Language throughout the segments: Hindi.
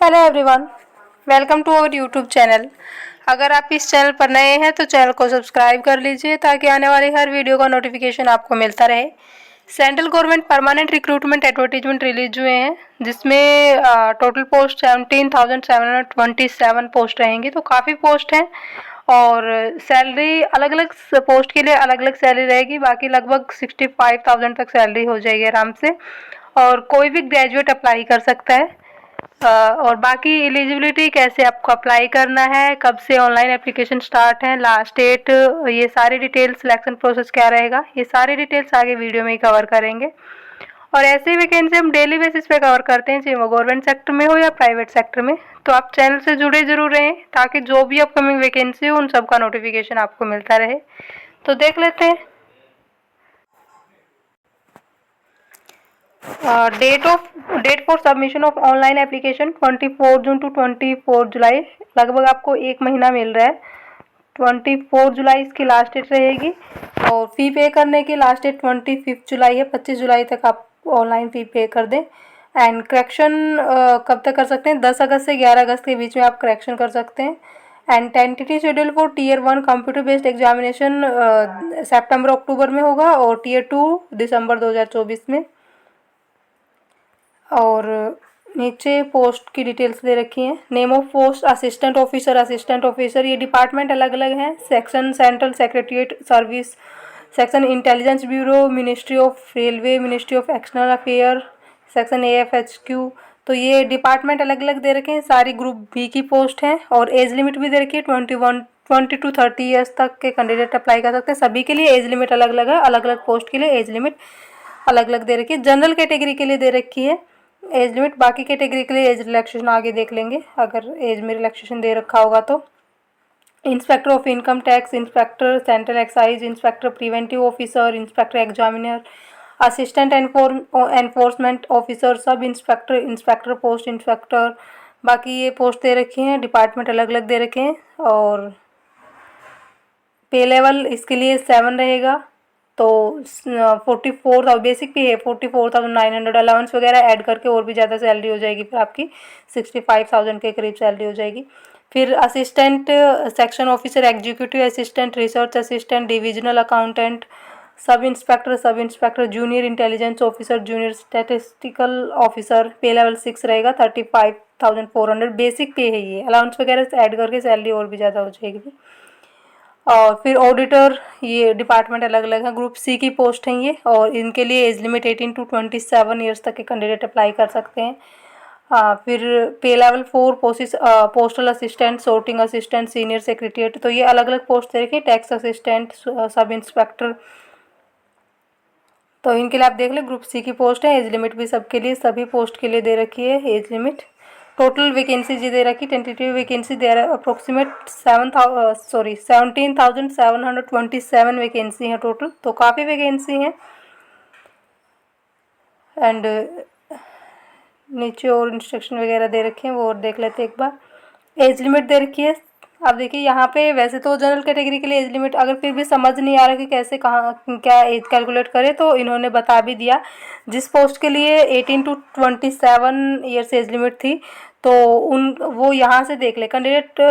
Hello everyone, welcome to our YouTube channel. अगर आप इस चैनल पर नए हैं तो चैनल को सब्सक्राइब कर लीजिए ताकि आने वाली हर वीडियो का नोटिफिकेशन आपको मिलता रहे। Central government permanent recruitment advertisement release हुए हैं जिसमें टोटल पोस्ट 17,727 पोस्ट रहेंगी, तो काफ़ी पोस्ट हैं। और सैलरी अलग अलग पोस्ट के लिए अलग अलग सैलरी रहेगी, बाकी लगभग 65,000 तक सैलरी हो जाएगी आराम से। और कोई भी ग्रेजुएट अप्लाई कर सकता है। और बाकी एलिजिबिलिटी कैसे आपको अप्लाई करना है, कब से ऑनलाइन एप्लीकेशन स्टार्ट है, लास्ट डेट, ये सारी डिटेल्स, सिलेक्शन प्रोसेस क्या रहेगा, ये सारी डिटेल्स आगे वीडियो में ही कवर करेंगे। और ऐसे ही वैकेंसी हम डेली बेसिस पे कवर करते हैं, चाहे वो गवर्नमेंट सेक्टर में हो या प्राइवेट सेक्टर में। तो आप चैनल से जुड़े जरूर रहें ताकि जो भी अपकमिंग वैकेंसी हो उन सब का नोटिफिकेशन आपको मिलता रहे। तो देख लेते हैं। Date for submission of online application 24 June to 24 July, लगभग आपको एक महीना मिल रहा है। 24 जुलाई इसकी लास्ट डेट रहेगी। और फ़ी पे करने की लास्ट डेट 25 जुलाई है, 25 जुलाई तक आप ऑनलाइन फ़ी पे कर दें। एंड करेक्शन कब तक कर सकते हैं? 10 अगस्त से 11 अगस्त के बीच में आप करेक्शन कर सकते हैं। And tentative schedule for tier 1 computer based examination सितंबर अक्टूबर में होगा और टीयर 2 दिसंबर 2024 में। और नीचे पोस्ट की डिटेल्स दे रखी हैं। Name of post assistant officer, ये डिपार्टमेंट अलग अलग हैं। Section central secretariat service, section intelligence bureau, ministry of railway, ministry of external affair, section AFHQ। तो ये डिपार्टमेंट अलग अलग दे रखे हैं। सारी ग्रुप बी की पोस्ट हैं। और एज लिमिट भी दे रखी है, 20 to 30 ईयर्स तक के कैंडिडेट अप्लाई कर सकते हैं। सभी के लिए एज लिमिट अलग अलग है, अलग अलग पोस्ट के लिए एज लिमिट अलग अलग दे रखी है। जनरल कैटेगरी के लिए दे रखी है एज लिमिट, बाकी कैटेगरी के लिए एज रिलैक्सेशन आगे देख लेंगे अगर एज में रिलैक्सेशन दे रखा होगा तो। Inspector of income tax, inspector central excise, inspector preventive officer, inspector examiner, assistant enforcement officer, sub inspector, inspector post inspector, बाकी ये पोस्ट दे रखी हैं। डिपार्टमेंट अलग अलग दे रखे हैं। और पे लेवल इसके लिए 7 रहेगा। तो 44,000 बेसिक पे है, 44,900 अलाउंस वगैरह ऐड करके और भी ज़्यादा सैलरी हो जाएगी, फिर आपकी 65,000 के करीब सैलरी हो जाएगी। फिर assistant section officer, executive assistant, research assistant, divisional accountant, sub inspector, junior intelligence officer, junior statistical officer, पे लेवल 6 रहेगा, 35,400 बेसिक पे है। ये अलाउंस वगैरह ऐड करके सैलरी और भी ज़्यादा हो जाएगी। और फिर ऑडिटर, ये डिपार्टमेंट अलग अलग है। ग्रुप सी की पोस्ट हैं ये, और इनके लिए एज लिमिट 18 to 27 ईयर्स तक के कैंडिडेट अप्लाई कर सकते हैं। फिर पे level 4 postal assistant, sorting assistant, senior secretariat, तो ये अलग अलग पोस्ट दे रखी है। टैक्स असिस्टेंट, सब इंस्पेक्टर, तो इनके लिए आप देख लें। ग्रुप सी की पोस्ट है, एज लिमिट भी सबके लिए, सभी पोस्ट के लिए दे रखी है एज लिमिट। टोटल वैकेंसी जी दे रखी, टेंटेटिव वैकेंसी दे रहा है अप्रोक्सीमेट 17,727 वैकेंसी है टोटल, तो काफ़ी वैकेंसी हैं। एंड नीचे और इंस्ट्रक्शन वगैरह दे रखे हैं, वो और देख लेते हैं एक बार। एज लिमिट दे रखी है। अब देखिए यहाँ पे वैसे तो जनरल कैटेगरी के लिए एज लिमिट, अगर फिर भी समझ नहीं आ रहा कि कैसे कहाँ क्या एज कैलकुलेट करें तो इन्होंने बता भी दिया। जिस पोस्ट के लिए 18 to 27 ईयर्स एज लिमिट थी, तो वो यहाँ से देख ले। Candidate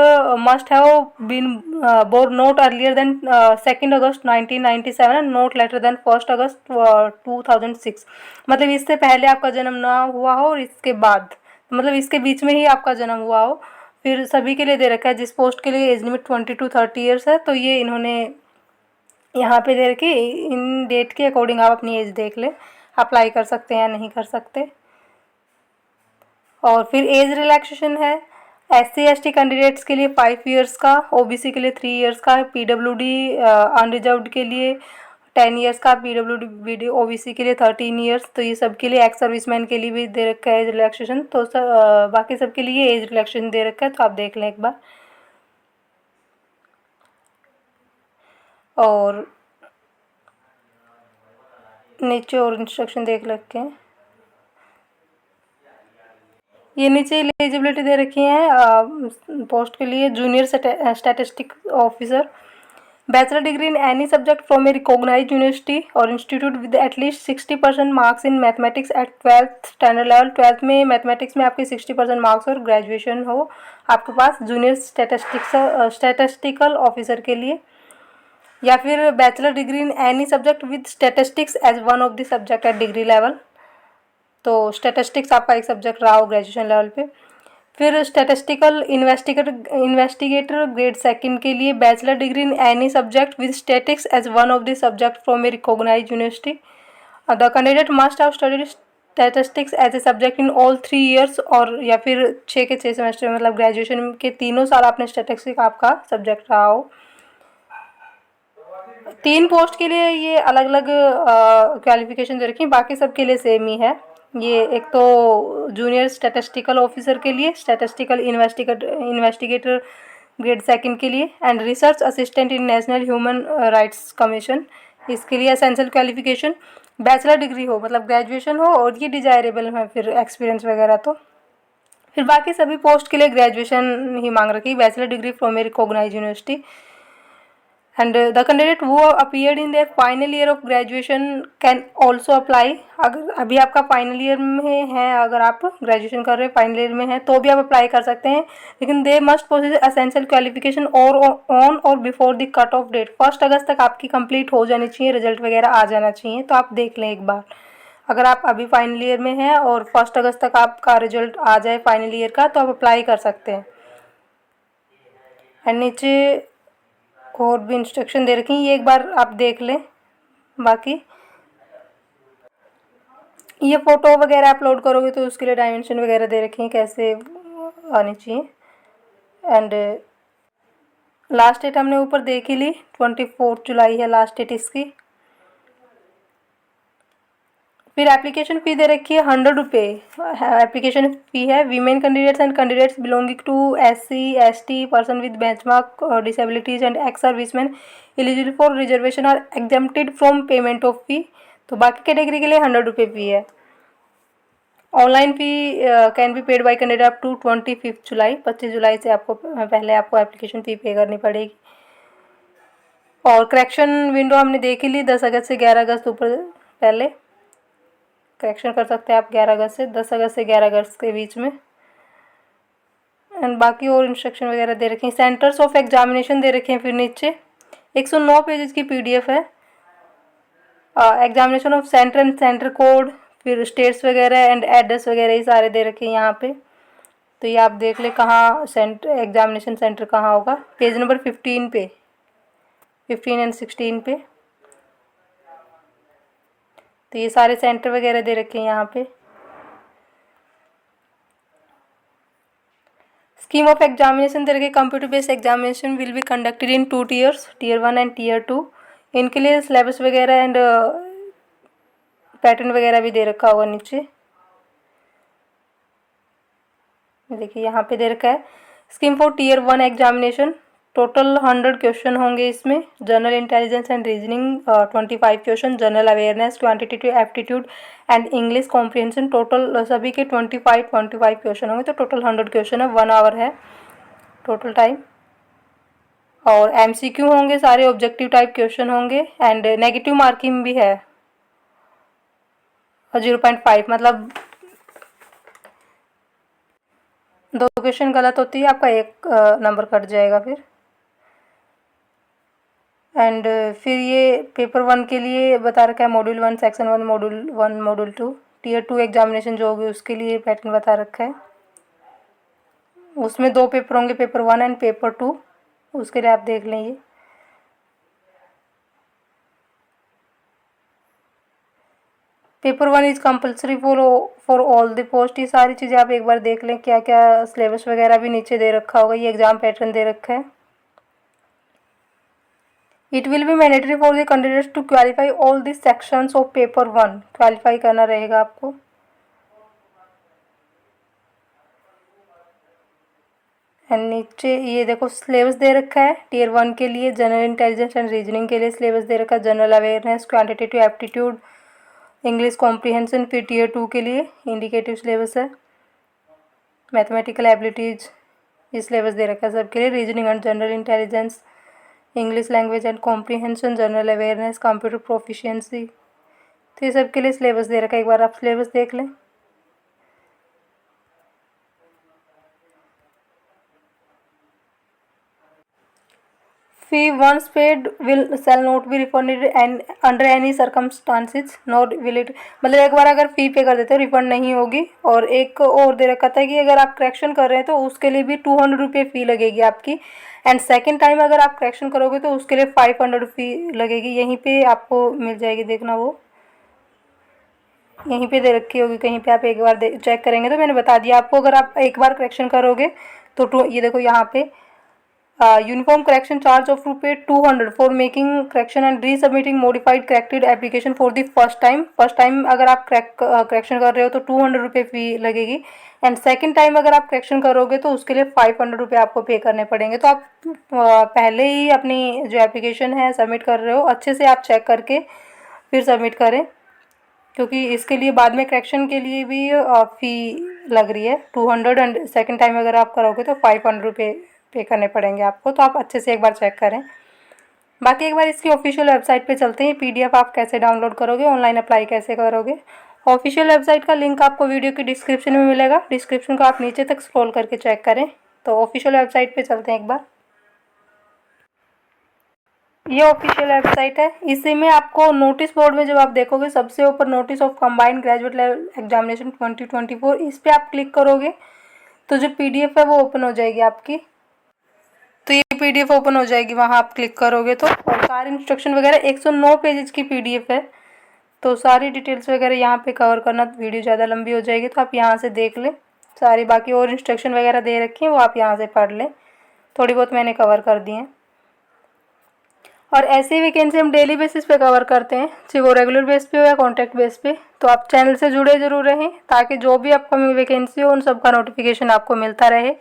must have been born not earlier than 2 August 1997 and not later than 1 August 2006। मतलब इससे पहले आपका जन्म ना हुआ हो और इसके बाद, मतलब इसके बीच में ही आपका जन्म हुआ हो। फिर सभी के लिए दे रखा है। जिस पोस्ट के लिए एज लिमिट 20 to 30 ईयर्स है, तो ये इन्होंने यहाँ पे दे रखी। इन डेट के अकॉर्डिंग आप अपनी एज देख ले, अप्लाई कर सकते हैं या नहीं कर सकते। और फिर एज रिलैक्सेशन है। SC ST कैंडिडेट्स के लिए 5 ईयर्स का, OBC के लिए 3 ईयर्स का, PWD अनरिजर्व्ड के लिए 10 ईयर्स का, PWD OBC के लिए 13 ईयर्स। तो ये सब के लिए, एक्स सर्विसमैन के लिए भी दे रखा है एज रिलैक्सेशन। तो बाकी सब के लिए एज रिलैक्सेशन दे रखा है, तो आप देख लें एक बार। और नीचे और इंस्ट्रक्शन देख रखे हैं। ये नीचे एलिजिबिलिटी दे रखी है पोस्ट के लिए। Junior statistic officer, bachelor degree in any subject from a recognised university और institute with at least 60% marks in mathematics at 12th standard level. 12th में मैथमेटिक्स में आपके 60% मार्क्स और ग्रेजुएशन हो आपके पास जूनियर स्टैटिस्टिकल ऑफिसर के लिए। या फिर bachelor degree in any subject with statistics as one of the subject at degree level, तो स्टैटिस्टिक्स आपका एक सब्जेक्ट रहा हो ग्रेजुएशन लेवल पे। फिर स्टैटिस्टिकल इन्वेस्टिगेटर ग्रेड सेकंड के लिए bachelor degree in any subject with statics as one of the subject from a recognised university. The candidate must have studied statistics as a subject in all 3 years, और या फिर 6 के 6 सेमेस्टर मतलब ग्रेजुएशन के तीनों साल आपने स्टैटिस्टिक्स आपका सब्जेक्ट रहा हो। 3 पोस्ट के लिए ये अलग अलग क्वालिफिकेशन दे रखी है, बाकी सब के लिए सेम ही है। ये एक तो जूनियर स्टैटिस्टिकल ऑफिसर के लिए, स्टैटिस्टिकल इन्वेस्टिगेटर ग्रेड सेकंड के लिए, and research assistant in national human rights commission, इसके लिए एसेंशियल क्वालिफिकेशन बैचलर डिग्री हो, मतलब ग्रेजुएशन हो, और ये डिजायरेबल है फिर एक्सपीरियंस वगैरह। तो फिर बाकी सभी पोस्ट के लिए ग्रेजुएशन ही मांग रखी है, bachelor degree from a recognised university. And the candidate who appeared in their final year of graduation can also apply. अगर अभी आपका फाइनल ईयर में है, अगर आप ग्रेजुएशन कर रहे हैं फाइनल ईयर में है, तो भी आप अप्लाई कर सकते हैं, लेकिन they must possess essential qualification और on or before the cut off date. 1 अगस्त तक आपकी कंप्लीट हो जानी चाहिए, रिजल्ट वगैरह आ जाना चाहिए। तो आप देख लें एक बार, अगर आप अभी फाइनल ईयर में हैं और 1 अगस्त तक आपका रिजल्ट आ जाए फाइनल ईयर का, तो आप अप्लाई कर सकते हैं। एंड नीचे और भी इंस्ट्रक्शन दे रखी हैं, ये एक बार आप देख लें। बाकी ये फ़ोटो वगैरह अपलोड करोगे तो उसके लिए डायमेंशन वगैरह दे रखी हैं कैसे आनी चाहिए। एंड लास्ट डेट हमने ऊपर देख ही ली, 24 जुलाई है लास्ट डेट इसकी। फिर एप्लीकेशन फ़ी दे रखी है 100 रुपये एप्लीकेशन फ़ी है। Women candidates and candidates belonging to SC ST person with benchmark disabilities and ex serviceman eligible for reservation are exempted from payment of fee. तो बाकी कैटेगरी के लिए 100 रुपये फ़ी है। Online fee can be paid by candidate up to 25 July. 25 जुलाई से आपको पहले आपको एप्लीकेशन फ़ी पे करनी पड़ेगी। और करेक्शन विंडो हमने देख ही ली, 10 अगस्त से 11 अगस्त ऊपर पहले करेक्शन कर सकते हैं आप 11 अगस्त से 10 अगस्त से 11 अगस्त के बीच में। एंड बाकी और इंस्ट्रक्शन वगैरह दे रखे हैं। सेंटर्स ऑफ एग्जामिनेशन दे रखे हैं फिर नीचे 109 पेजेस की PDF है। Examination of centre and centre code, फिर स्टेट्स वगैरह एंड एड्रेस वगैरह ये सारे दे रखे हैं यहाँ पे। तो ये आप देख ले कहाँ एग्जामिनेशन सेंटर कहाँ होगा, पेज नंबर 15 पे, 15 एंड 16 पे। तो ये सारे सेंटर वगैरह दे रखे हैं यहाँ पे। स्कीम ऑफ एग्जामिनेशन दे रखे, computer based examination will be conducted in 2 tiers, Tier 1 and Tier 2। इनके लिए सिलेबस वगैरह एंड पैटर्न वगैरह भी दे रखा होगा नीचे, देखिए यहाँ पे दे रखा है। Scheme for Tier 1 examination, total 100 question होंगे इसमें। General intelligence and reasoning 25 question, general awareness, quantitative aptitude and English comprehension, total सभी के 25 क्वेश्चन होंगे। तो टोटल 100 क्वेश्चन है, 1 आवर है टोटल टाइम। और MCQ होंगे सारे, ऑब्जेक्टिव टाइप क्वेश्चन होंगे, एंड नेगेटिव मार्किंग भी है 0.5, मतलब 2 क्वेश्चन गलत होती है आपका 1 नंबर कट जाएगा फिर। एंड फिर ये पेपर 1 के लिए बता रखा है, module 1 section 1 module 1 module 2। Tier 2 examination जो होगी उसके लिए पैटर्न बता रखा है। उसमें 2 पेपर होंगे, पेपर 1 एंड पेपर 2, उसके लिए आप देख लें। ये paper 1 is compulsory for all the post. ये सारी चीज़ें आप एक बार देख लें, क्या क्या सिलेबस वगैरह भी नीचे दे रखा होगा, ये एग्ज़ाम पैटर्न दे रखा है। It will be mandatory for the candidates to qualify all this sections of paper 1, qualify करना रहेगा आपको। एंड नीचे ये देखो सिलेबस दे रखा है। Tier 1 के लिए जनरल इंटेलिजेंस एंड रीजनिंग के लिए सिलेबस दे रखा है, general awareness, quantitative aptitude, English comprehension. फिर Tier 2 के लिए इंडिकेटिव सिलेबस है, मैथमेटिकल एबिलिटीज़, ये सिलेबस दे रखा है सबके लिए। Reasoning and general intelligence English language and comprehension, general awareness, computer proficiency. तो ये सब के लिए सिलेबस दे रखा है, एक बार आप सिलेबस देख लें। Fee once paid shall not be refunded and under any circumstances not will it, मतलब एक बार अगर फ़ी पे कर देते हो रिफंड नहीं होगी। और एक और दे रखा था कि अगर आप करेक्शन कर रहे हैं तो उसके लिए भी 200 रुपये फ़ी लगेगी आपकी। एंड सेकेंड टाइम अगर आप करेक्शन करोगे तो उसके लिए 500 फ़ी लगेगी। यहीं पे आपको मिल जाएगी, देखना वो यहीं पे दे रखी होगी कहीं पे, आप एक बार चेक करेंगे तो मैंने बता दिया आपको। अगर आप एक बार करेक्शन करोगे तो ये देखो यहाँ पे uniform correction charge of ₹200 for making correction and resubmitting modified corrected application for the first time अगर आप करेक्शन कर रहे हो तो 200 रुपये फ़ी लगेगी। एंड सेकंड टाइम अगर आप करेक्शन करोगे तो उसके लिए 500 रुपये आपको पे करने पड़ेंगे। तो आप पहले ही अपनी जो एप्लीकेशन है सबमिट कर रहे हो अच्छे से आप चेक करके फिर सबमिट करें, क्योंकि इसके लिए बाद में करेक्शन के लिए भी फ़ी लग रही है 200। एंड सेकंड टाइम अगर आप करोगे तो 500 रुपये पे करने पड़ेंगे आपको। तो आप अच्छे से एक बार चेक करें। बाकी एक बार इसकी ऑफिशियल वेबसाइट पे चलते हैं। पीडीएफ आप कैसे डाउनलोड करोगे, ऑनलाइन अप्लाई कैसे करोगे। ऑफिशियल वेबसाइट का लिंक आपको वीडियो की डिस्क्रिप्शन में मिलेगा, डिस्क्रिप्शन को आप नीचे तक स्क्रॉल करके चेक करें। तो ऑफिशियल वेबसाइट पे चलते हैं एक बार। ये ऑफिशियल वेबसाइट है। इसी में आपको नोटिस बोर्ड में जब आप देखोगे सबसे ऊपर notice of combined graduate level examination 2024, इस पर आप क्लिक करोगे तो जो पीडीएफ है वो ओपन हो जाएगी आपकी। तो ये पीडीएफ ओपन हो जाएगी, वहाँ आप क्लिक करोगे तो, और सारे इंस्ट्रक्शन वगैरह 109 पेजेस की पीडीएफ है। तो सारी डिटेल्स वगैरह यहाँ पे कवर करना वीडियो ज़्यादा लंबी हो जाएगी, तो आप यहाँ से देख लें सारी। बाकी और इंस्ट्रक्शन वगैरह दे रखी हैं वो आप यहाँ से पढ़ लें, थोड़ी बहुत मैंने कवर कर दी हैं। और ऐसी वैकेंसी हम डेली बेसिस पे कवर करते हैं, चाहे वो रेगुलर बेस पे हो या कॉन्ट्रैक्ट बेस पे। तो आप चैनल से जुड़े ज़रूर रहें ताकि जो भी अपकमिंग वैकेंसी हो उन सब का नोटिफिकेशन आपको मिलता रहे।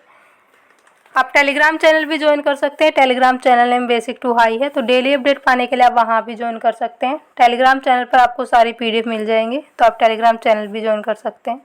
आप टेलीग्राम चैनल भी ज्वाइन कर सकते हैं। Telegram channel name basic to high है, तो डेली अपडेट पाने के लिए आप वहाँ भी ज्वाइन कर सकते हैं। टेलीग्राम चैनल पर आपको सारी पीडीएफ मिल जाएंगी, तो आप टेलीग्राम चैनल भी ज्वाइन कर सकते हैं।